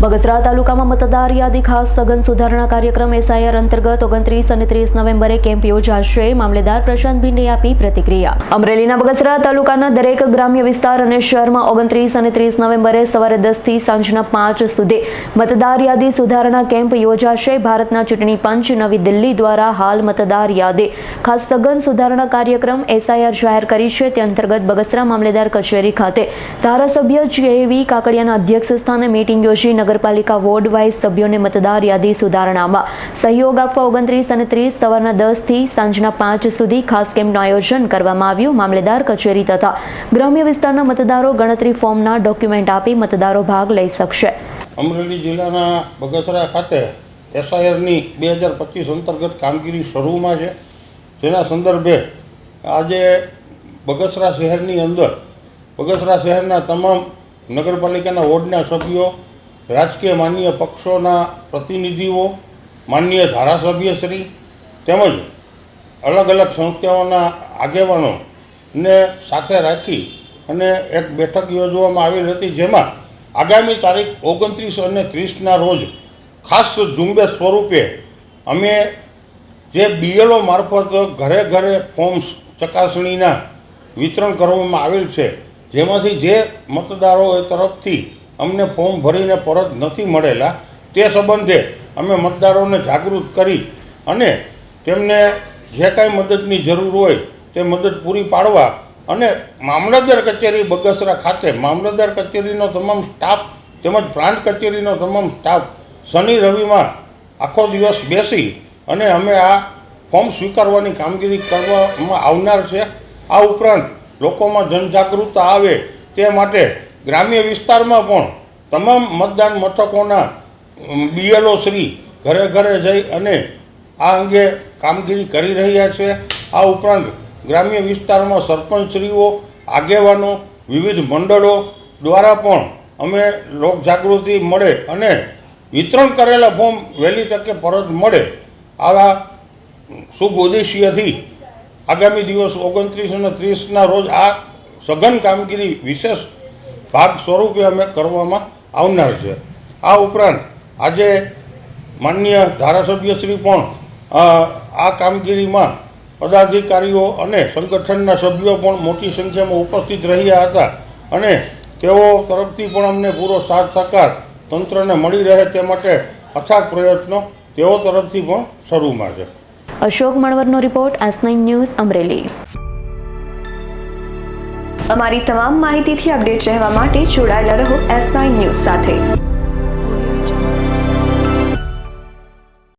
બગસરા તાલુકામાં મતદાર યાદી ખાસ સઘન સુધારણા કાર્યક્રમ SIR અંતર્ગત 29 અને 30 નવેમ્બરે કેમ્પ યોજાશે. મામલેદાર પ્રશાંત ભીંડે આપી પ્રતિક્રિયા. અમરેલીના બગસરા તાલુકાના દરેક ગ્રામ્ય વિસ્તાર અને શહેરમાં 29 અને 30 નવેમ્બરે સવારે 10 થી સાંજના 5 સુધી મતદાર યાદી સુધારણા કેમ્પ યોજાશે. ભારતના ચૂંટણી પંચ નવી દિલ્હી દ્વારા હાલ મતદાર યાદી ખાસ સઘન સુધારણા કાર્યક્રમ SIR જાહેર કરી છે. તે અંતર્ગત બગસરા મામલેદાર કચેરી ખાતે ધારાસભ્ય JV કાકડિયાના અધ્યક્ષ સ્થાને મીટિંગ યોજી નગરપાલિકા વોર્ડ વાઇઝ સભ્યોને મતદાર યાદી સુધારણામાં સહયોગ આપવા 29 અને 30 સવારના 10 થી સાંજના 5 સુધી ખાસ કેમ્પનું આયોજન કરવામાં આવ્યું. મામલેદાર કચેરી તથા ગ્રામ્ય વિસ્તારના મતદારો ગણતરી ફોર્મના ડોક્યુમેન્ટ આપી મતદારો ભાગ લઈ શકશે. અમરેલી જિલ્લાના બગસરા ખાતે SIRની 2025 અંતર્ગત કામગીરી શરૂમાં છે. જેના સંદર્ભે આજે બગસરા શહેરની અંદર બગસરા શહેરના તમામ નગરપાલિકાના વોર્ડના સભ્યો, રાજકીય માન્ય પક્ષોના પ્રતિનિધિઓ, માન્ય ધારાસભ્યશ્રી તેમજ અલગ અલગ સંસ્થાઓના આગેવાનોને સાથે રાખી અને એક બેઠક યોજવામાં આવેલી હતી. જેમાં આગામી તારીખ 29 અને 30ના રોજ ખાસ ઝુંબેશ સ્વરૂપે અમે જે BLO મારફત ઘરે ઘરે ફોર્મ્સ ચકાસણીના વિતરણ કરવામાં આવેલ છે, જેમાંથી જે મતદારોએ તરફથી અમને ફોર્મ ભરીને પરત નથી મળેલા તે સંબંધે અમે મતદારોને જાગૃત કરી અને તેમને જે કાંઈ મદદની જરૂર હોય તે મદદ પૂરી પાડવા અને મામલતદાર કચેરી બગસરા ખાતે મામલતદાર કચેરીનો તમામ સ્ટાફ તેમજ પ્રાંત કચેરીનો તમામ સ્ટાફ શનિ રવિમાં આખો દિવસ બેસી અને અમે આ ફોર્મ સ્વીકારવાની કામગીરી કરવામાં આવનાર છે. આ ઉપરાંત લોકોમાં જનજાગૃતતા આવે તે માટે ગ્રામ્ય વિસ્તારમાં પણ તમામ મતદાન મથકોના BLO શ્રી ઘરે ઘરે જઈ અને આ અંગે કામગીરી કરી રહ્યા છે. આ ઉપરાંત ગ્રામ્ય વિસ્તારમાં સરપંચશ્રીઓ, આગેવાનો, વિવિધ મંડળો દ્વારા પણ અમે લોકજાગૃતિ મળે અને વિતરણ કરેલા ફોર્મ વહેલી તકે પરત મળે આવા શુભ ઉદ્દેશ્યથી આગામી દિવસ 29 અને 30ના રોજ આ સઘન કામગીરી વિશેષ ભાગ સ્વરૂપે અમે કરવામાં આવનાર છે. આ ઉપરાંત આજે માન્ય ધારાસભ્યશ્રી પણ આ કામગીરીમાં પદાધિકારીઓ અને સંગઠનના સભ્યો પણ મોટી સંખ્યામાં ઉપસ્થિત રહ્યા હતા અને તેઓ તરફથી પણ અમને પૂરો સાથ સહકાર તંત્રને મળી રહે તે માટે અથાગ પ્રયત્નો તેઓ તરફથી પણ શરૂમાં છે. અશોક મણવરનો રિપોર્ટ, S9 ન્યૂઝ, અમરેલી. અમારી તમામ માહિતીથી અપડેટ રહેવા માટે જોડાયેલા રહો S9 ન્યૂઝ સાથે.